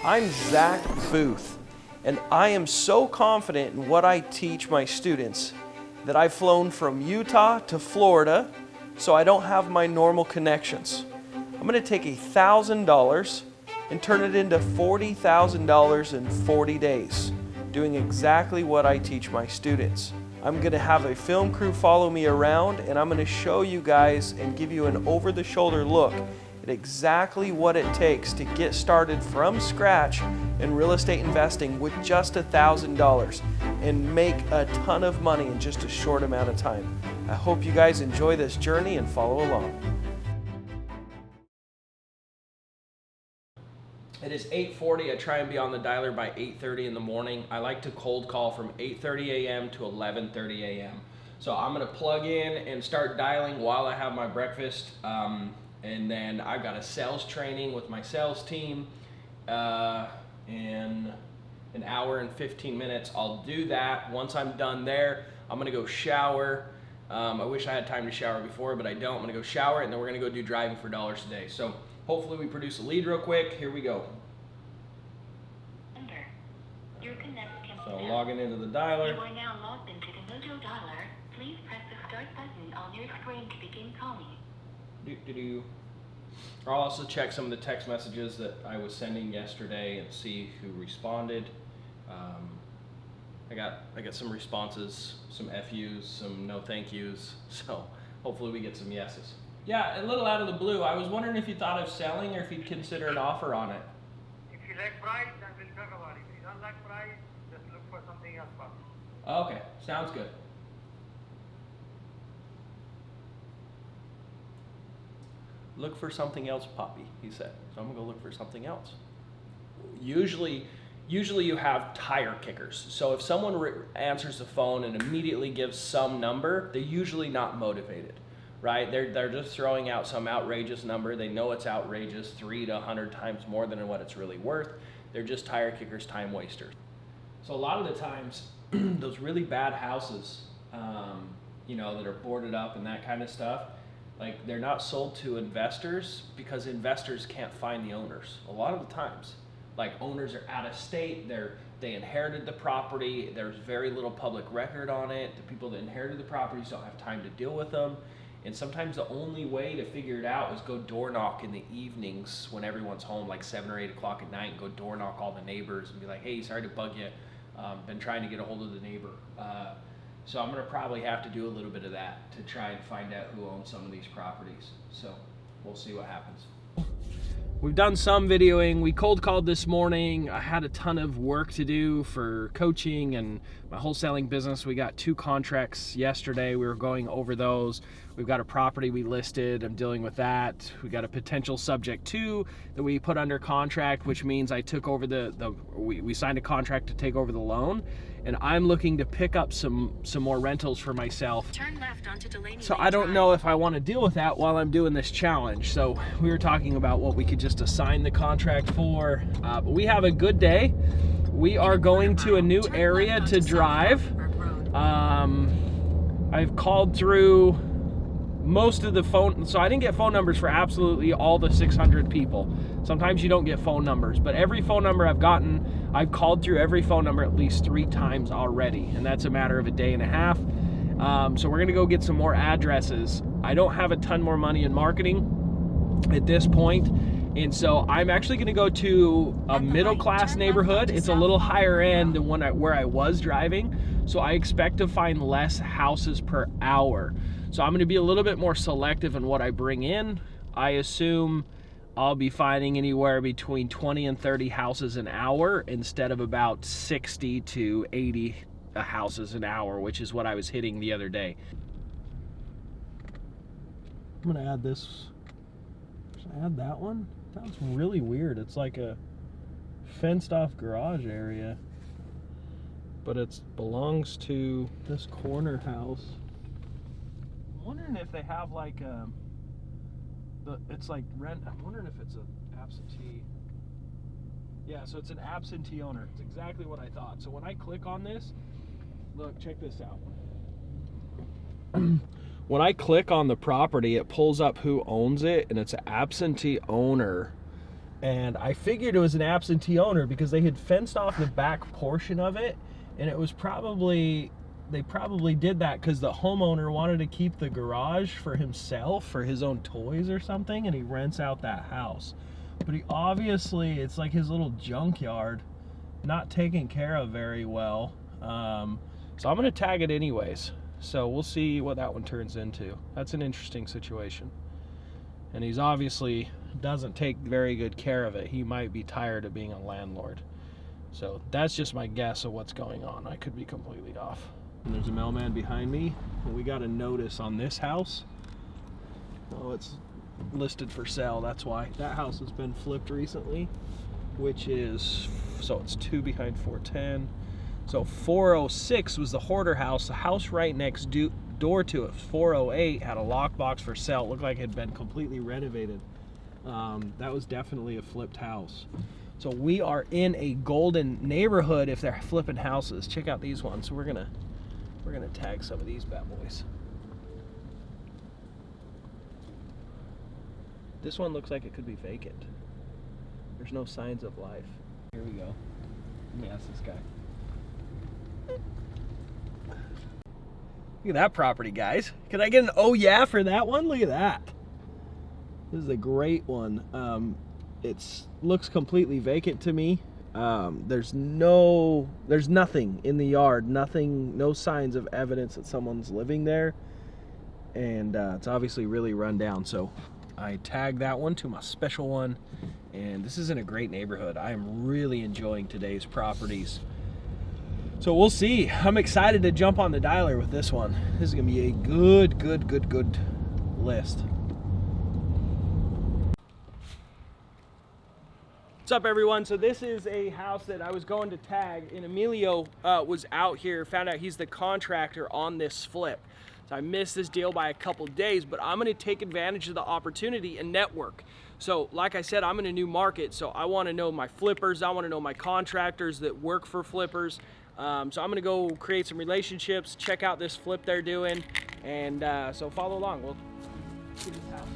I'm Zack Boothe, and I am so confident in what I teach my students that I've flown from Utah to Florida so I don't have my normal connections. I'm going to take $1,000 and turn it into $40,000 in 40 days, doing exactly what I teach my students. I'm going to have a film crew follow me around, and I'm going to show you guys and give you an over-the-shoulder look at exactly what it takes to get started from scratch in real estate investing with just $1,000 and make a ton of money in just a short amount of time. I hope you guys enjoy this journey and follow along. It is 8:40. I try and be on the dialer by 8:30 in the morning. I like to cold call from 8:30 a.m. to 11:30 a.m. So I'm going to plug in and start dialing while I have my breakfast. And then I've got a sales training with my sales team in an hour and 15 minutes. I'll do that. Once I'm done there, I'm going to go shower. I wish I had time to shower before, but I don't. I'm going to go shower, and then we're going to go do driving for dollars a day. So hopefully we produce a lead real quick. Here we go. So logging into the dialer. You are now logged into the Mojo dialer. Please press the start button on your screen to begin calling. I'll also check some of the text messages that I was sending yesterday and see who responded. I got some responses, some FUs, some no thank yous. So hopefully we get some yeses. Yeah, a little out of the blue. I was wondering if you thought of selling or if you'd consider an offer on it. If you like price, then we'll talk about it. If you don't like price, just look for something else. Okay, sounds good. Look for something else, Poppy, he said. So I'm gonna go look for something else. Usually you have tire kickers. So if someone answers the phone and immediately gives some number, they're usually not motivated, right? They're just throwing out some outrageous number. They know it's outrageous, 3 to 100 times more than what it's really worth. They're just tire kickers, time wasters. So a lot of the times, those really bad houses, that are boarded up and that kind of stuff, like they're not sold to investors because investors can't find the owners. A lot of the times, like owners are out of state, they inherited the property, there's very little public record on it, the people that inherited the properties don't have time to deal with them, and sometimes the only way to figure it out is go door knock in the evenings when everyone's home, like 7 or 8 o'clock at night, and go door knock all the neighbors and be like, hey, sorry to bug you, been trying to get a hold of the neighbor. So I'm going to probably have to do a little bit of that to try and find out who owns some of these properties. So we'll see what happens. We've done some videoing. We cold called this morning. I had a ton of work to do for coaching and my wholesaling business. We got 2 contracts yesterday. We were going over those. We've got a property we listed. I'm dealing with that. We got a potential subject to that we put under contract, which means I took over we signed a contract to take over the loan. And I'm looking to pick up some more rentals for myself. Turn left onto Delaney So Lane I don't Drive. know if I want to deal with that while I'm doing this challenge. So we were talking about what we could just assign the contract for. But we have a good day. We are going to a new area to drive. I've called through most of the phone, so I didn't get phone numbers for absolutely all the 600 people. Sometimes you don't get phone numbers, but every phone number I've gotten, I've called through every phone number at least 3 times already, and that's a matter of a day and a half. So we're gonna go get some more addresses. I don't have a ton more money in marketing at this point, and so I'm actually gonna go to a middle-class neighborhood. It's a little higher end than where I was driving, so I expect to find less houses per hour. So I'm gonna be a little bit more selective in what I bring in. I assume I'll be finding anywhere between 20 and 30 houses an hour instead of about 60 to 80 houses an hour, which is what I was hitting the other day. I'm gonna add this. Should I add that one? That's really weird. It's like a fenced off garage area, but it belongs to this corner house. I'm wondering if they have like it's like rent. I'm wondering if it's an absentee. Yeah, so it's an absentee owner. It's exactly what I thought. So when I click on this, look, check this out. When I click on the property, it pulls up who owns it, and it's an absentee owner. And I figured it was an absentee owner because they had fenced off the back portion of it, and it was probably, they probably did that because the homeowner wanted to keep the garage for himself, for his own toys or something, and he rents out that house. But he obviously, it's like his little junkyard, not taken care of very well. So I'm gonna tag it anyways. So we'll see what that one turns into. That's an interesting situation. And he's obviously doesn't take very good care of it. He might be tired of being a landlord. So that's just my guess of what's going on. I could be completely off. And there's a mailman behind me. And we got a notice on this house. Oh, it's listed for sale. That's why. That house has been flipped recently, which is, so it's 2 behind 410. So 406 was the hoarder house. The house right next door to it, 408, had a lockbox for sale. It looked like it had been completely renovated. That was definitely a flipped house. So we are in a golden neighborhood if they're flipping houses. Check out these ones. So we're gonna tag some of these bad boys. This one looks like it could be vacant. There's no signs of life. Here we go. Let me ask this guy. Look at that property, guys. Can I get an oh yeah for that one? Look at that. This is a great one. It looks completely vacant to me. There's nothing in the yard, no signs of evidence that someone's living there. And it's obviously really run down. So I tagged that one to my special one. And this is in a great neighborhood. I am really enjoying today's properties. So we'll see. I'm excited to jump on the dialer with this one. This is gonna be a good list. What's up, everyone? So this is a house that I was going to tag, and Emilio was out here, found out he's the contractor on this flip. So I missed this deal by a couple days, but I'm gonna take advantage of the opportunity and network. So like I said, I'm in a new market, so I wanna know my flippers, I wanna know my contractors that work for flippers. So I'm gonna go create some relationships, check out this flip they're doing, and so follow along. We'll see this house.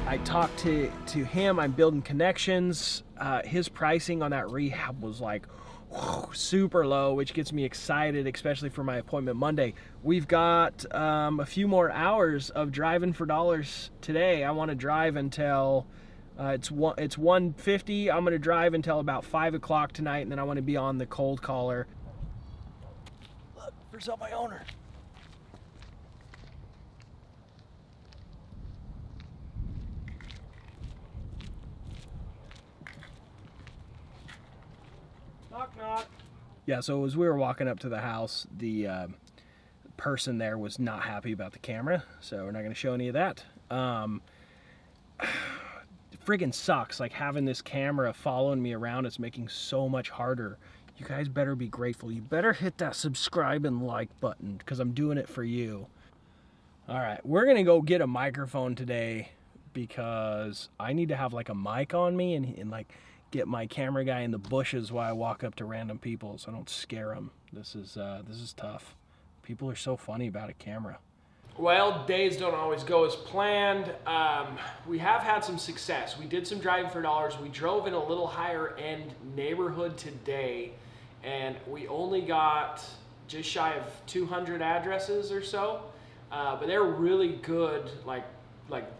I talked to him. I'm building connections. His pricing on that rehab was like super low, which gets me excited, especially for my appointment Monday. We've got a few more hours of driving for dollars today. I want to drive until it's 1:50. I'm going to drive until about 5 o'clock tonight, and then I want to be on the cold caller. Look, for sale by owner. Knock, knock. Yeah, so as we were walking up to the house, the person there was not happy about the camera, so we're not going to show any of that. It friggin' sucks, like having this camera following me around. It's making so much harder. You guys better be grateful. You better hit that subscribe and like button, because I'm doing it for you. All right, we're going to go get a microphone today, because I need to have like a mic on me and like get my camera guy in the bushes while I walk up to random people so I don't scare them. This is tough. People are so funny about a camera. Well, days don't always go as planned. We have had some success. We did some driving for dollars. We drove in a little higher end neighborhood today, and we only got just shy of 200 addresses or so. But they're really good, like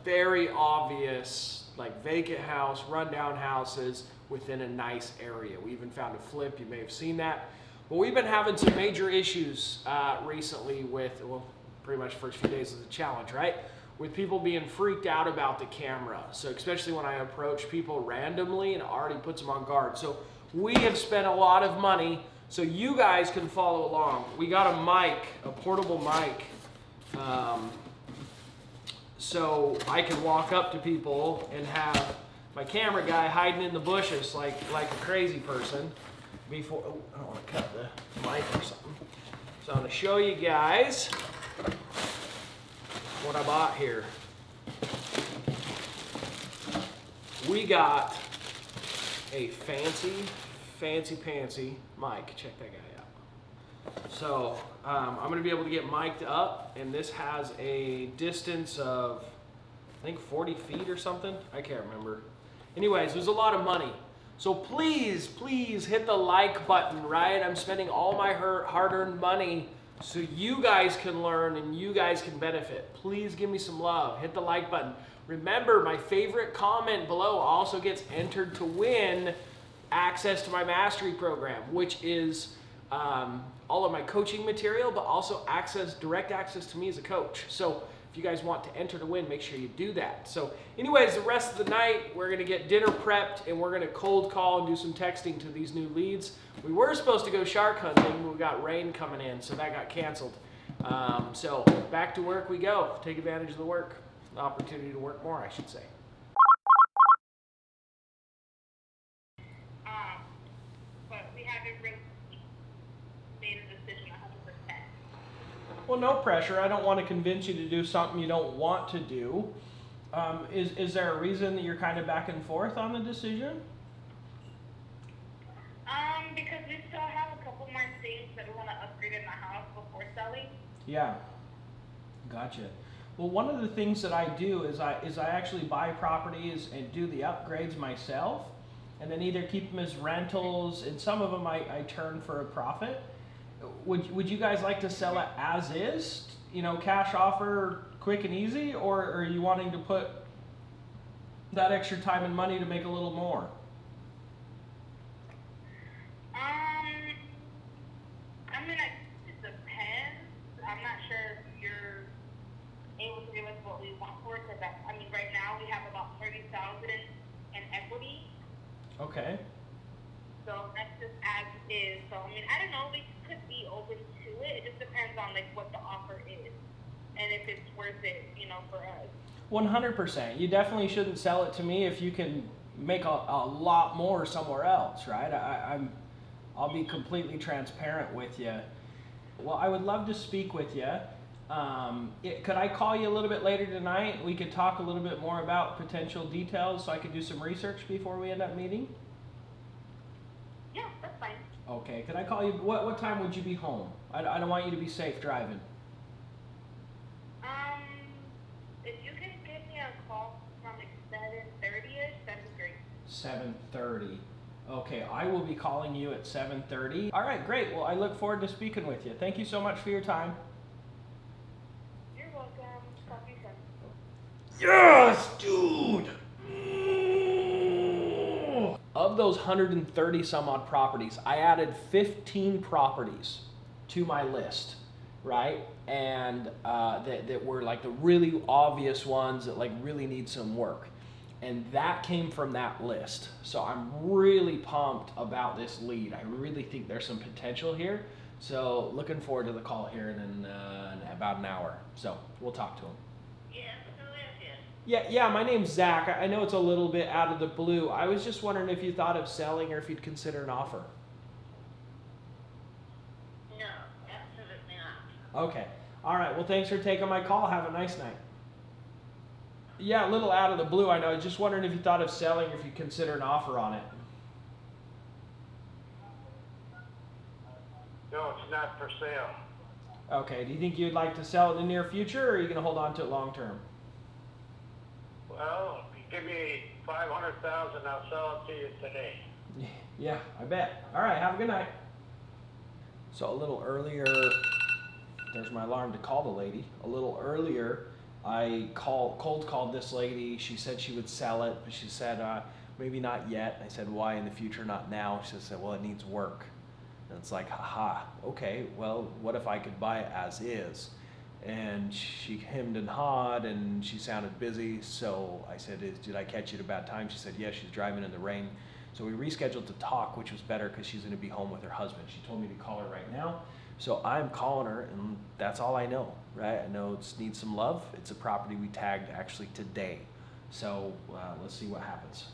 very obvious, like vacant house, rundown houses within a nice area. We even found a flip. You may have seen that. But we've been having some major issues recently with, well, pretty much the first few days of the challenge, right? With people being freaked out about the camera. So especially when I approach people randomly and already puts them on guard. So we have spent a lot of money so you guys can follow along. We got a mic, a portable mic, so I can walk up to people and have my camera guy hiding in the bushes like a crazy person before, oh, I don't want to cut the mic or something. So I'm going to show you guys what I bought here. We got a fancy mic. Check that guy out. So I'm going to be able to get mic'd up, and this has a distance of, I think 40 feet or something. I can't remember. Anyways, it was a lot of money. So please hit the like button, right? I'm spending all my hard-earned money so you guys can learn and you guys can benefit. Please give me some love. Hit the like button. Remember, my favorite comment below also gets entered to win access to my mastery program, which is all of my coaching material, but also direct access to me as a coach. So if you guys want to enter to win, make sure you do that. So anyways, the rest of the night, we're going to get dinner prepped, and we're going to cold call and do some texting to these new leads. We were supposed to go shark hunting, but we got rain coming in, so that got canceled. So back to work we go. Take advantage of the opportunity to work more, I should say. But we haven't really made a decision 100%. Well, no pressure. I don't want to convince you to do something you don't want to do. Is there a reason that you're kind of back and forth on the decision? Because we still have a couple more things that we want to upgrade in the house before selling. Yeah, gotcha. Well, one of the things that I do is I actually buy properties and do the upgrades myself, and then either keep them as rentals, and some of them I turn for a profit. Would you guys like to sell it as is? You know, cash offer, quick and easy, or are you wanting to put that extra time and money to make a little more? I mean, it depends. I'm not sure if you're able to give us what we want for it, because I mean, right now we have about $30,000 in equity. Okay. So that's just as is. So I mean, I don't know. We could be open to it. It just depends on like what the offer is and if it's worth it, you know, for us. 100%. You definitely shouldn't sell it to me if you can make a lot more somewhere else, right? I'll be completely transparent with you. Well, I would love to speak with you. Could I call you a little bit later tonight? We could talk a little bit more about potential details so I could do some research before we end up meeting? Yeah, that's fine. Okay, could I call you? What time would you be home? I don't want you to be safe driving. If you could give me a call from like 7:30ish, that'd be great. 7:30. Okay, I will be calling you at 7:30. All right, great. Well, I look forward to speaking with you. Thank you so much for your time. You're welcome. Talk to you soon. Yes, dude! Of those 130 some odd properties, I added 15 properties to my list, right? And that were like the really obvious ones that like really need some work. And that came from that list. So I'm really pumped about this lead. I really think there's some potential here. So looking forward to the call here in about an hour. So we'll talk to him. Yes, who is this? Yeah, my name's Zack. I know it's a little bit out of the blue. I was just wondering if you thought of selling or if you'd consider an offer. No, absolutely not. Okay. All right. Well, thanks for taking my call. Have a nice night. Yeah, a little out of the blue, I know. I was just wondering if you thought of selling or if you'd consider an offer on it. No, it's not for sale. Okay. Do you think you'd like to sell it in the near future, or are you going to hold on to it long term? Well, if you give me 500,000, I'll sell it to you today. Yeah, I bet. All right. Have a good night. So a little earlier, there's my alarm to call the lady. A little earlier, I cold called this lady. She said she would sell it, but she said maybe not yet. I said, why in the future, not now? She said, well, it needs work. And it's like, haha, okay, well, what if I could buy it as is? And she hemmed and hawed, and she sounded busy. So I said, did I catch you at a bad time? She said, yes, she's driving in the rain. So we rescheduled to talk, which was better because she's going to be home with her husband. She told me to call her right now. So I'm calling her, and that's all I know, right? I know it needs some love. It's a property we tagged actually today. So let's see what happens.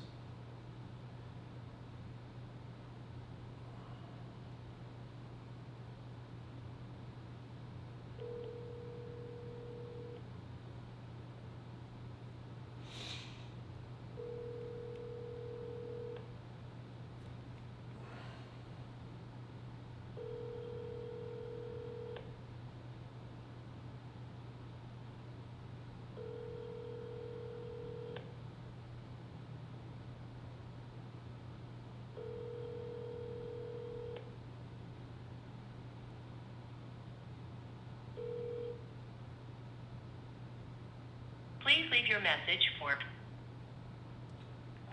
Please leave your message for...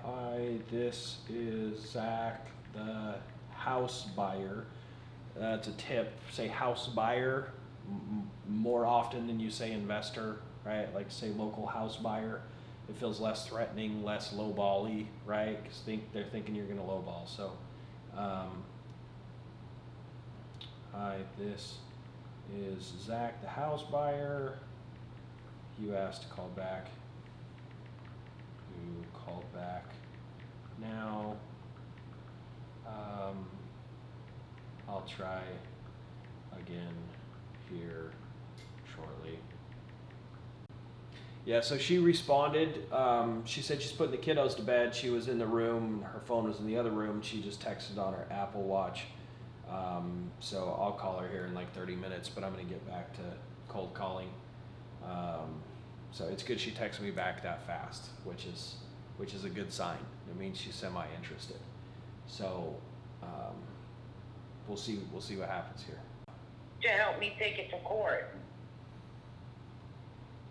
Hi, this is Zack, the house buyer. That's a tip. Say house buyer more often than you say investor, right? Like say local house buyer. It feels less threatening, less lowball-y, right? Because they're thinking you're going to lowball. So, hi, this is Zack, the house buyer. You asked to call back. You called back now. I'll try again here shortly. Yeah, so she responded. She said she's putting the kiddos to bed. She was in the room. Her phone was in the other room. She just texted on her Apple Watch. So I'll call her here in like 30 minutes, but I'm going to get back to cold calling. So it's good she texted me back that fast, which is a good sign. It means she's semi-interested. So we'll see what happens here. To help me take it to court.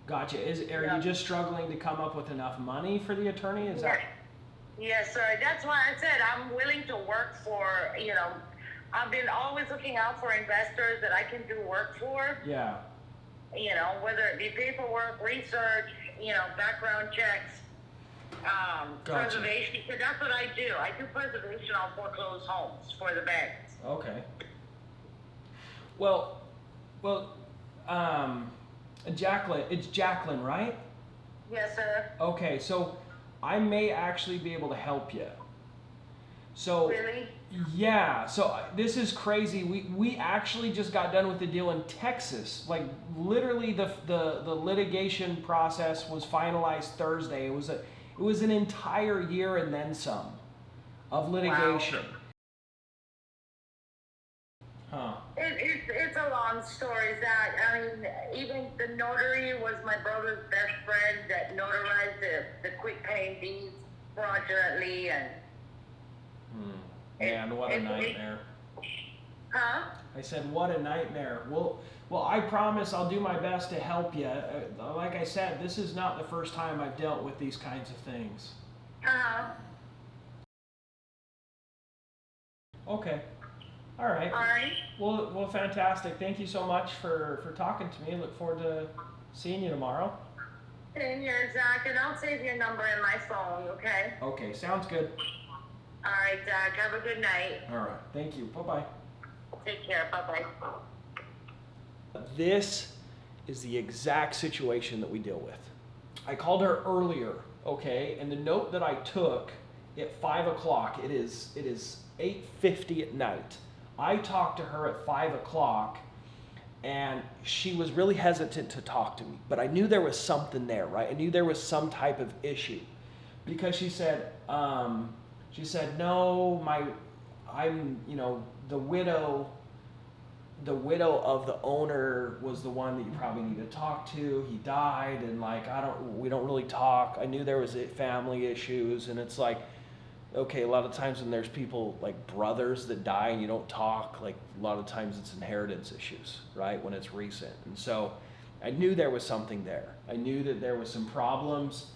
Gotcha. Are you just struggling to come up with enough money for the attorney? Is that? Yes, sir. That's why I said I'm willing to work for, I've been always looking out for investors that I can do work for. Yeah. Whether it be paperwork, research, background checks, Gotcha. preservation. So that's what I do. I do preservation on foreclosed homes for the banks. Okay. Well, Jacqueline, it's Jacqueline, right? Yes, sir. Okay, so I may actually be able to help you. So Really? yeah, so this is crazy. We actually just got done with the deal in Texas. Like literally the litigation process was finalized Thursday. It was an entire year and then some of litigation. Wow. Huh. It's a long story, Zach. I mean, even the notary was my brother's best friend that notarized the quick paying deeds fraudulently, and Man, what a nightmare. Huh? I said, what a nightmare. Well, I promise I'll do my best to help you. Like I said, this is not the first time I've dealt with these kinds of things. Okay. All right. All right. Well, fantastic. Thank you so much for talking to me. I look forward to seeing you tomorrow. Same here, Zach, and I'll save your number in my phone, okay? Okay, sounds good. All right, Zach. Have a good night. All right. Thank you. Bye-bye. Take care. Bye-bye. This is the exact situation that we deal with. I called her earlier, okay, and the note that I took at 5 o'clock, it is 8:50 at night. I talked to her at 5 o'clock, and she was really hesitant to talk to me, but I knew there was something there, right? I knew there was some type of issue, because she said, no, I'm the widow the widow of the owner was the one that you probably need to talk to. He died, and like we don't really talk. I knew there was family issues, and it's like, okay, a lot of times when there's people like brothers that die and you don't talk, like a lot of times it's inheritance issues, right? When it's recent. And so I knew there was something there. I knew that there was some problems,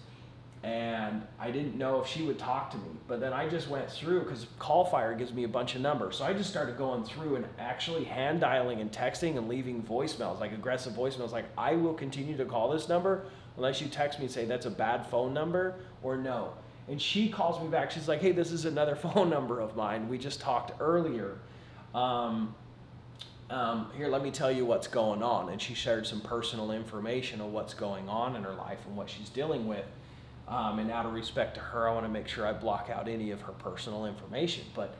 and I didn't know if she would talk to me. But then I just went through, because Callfire gives me a bunch of numbers. So I just started going through and actually hand dialing and texting and leaving voicemails, like aggressive voicemails, like, I will continue to call this number unless you text me and say that's a bad phone number or no. And she calls me back. She's like, hey, this is another phone number of mine. We just talked earlier. Here, let me tell you what's going on. And she shared some personal information of what's going on in her life and what she's dealing with. And out of respect to her, I want to make sure I block out any of her personal information. But,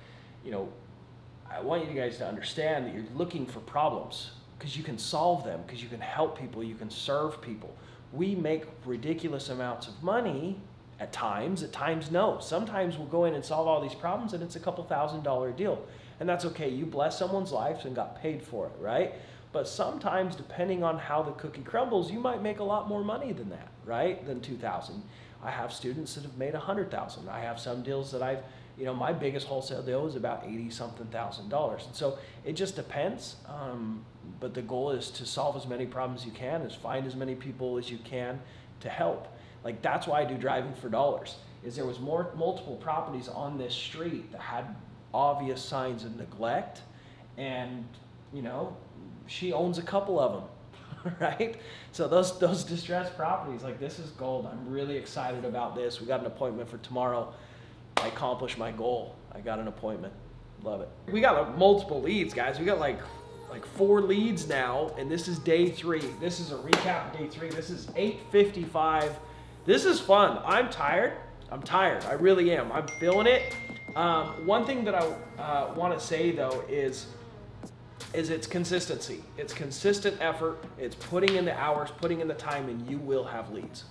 I want you guys to understand that you're looking for problems because you can solve them, because you can help people, you can serve people. We make ridiculous amounts of money at times no. Sometimes we'll go in and solve all these problems and it's a couple $1,000 deal. And that's okay. You bless someone's life and got paid for it, right? But sometimes, depending on how the cookie crumbles, you might make a lot more money than that, right? Than $2,000. I have students that have made $100,000. I have some deals that my biggest wholesale deal was about $80-something thousand. And so it just depends. But the goal is to solve as many problems as you can, is find as many people as you can to help. Like, that's why I do Driving for Dollars, is there was multiple properties on this street that had obvious signs of neglect, and she owns a couple of them, right? So those distressed properties, like, this is gold. I'm really excited about this. We got an appointment for tomorrow. I accomplished my goal. I got an appointment. Love it. We got multiple leads, guys. We got like 4 leads now, and this is day 3. This is a recap of day 3. This is 8:55. This is fun. I'm tired. I really am. I'm feeling it. One thing that I want to say, though, is it's consistency. It's consistent effort. It's putting in the hours, putting in the time, and you will have leads.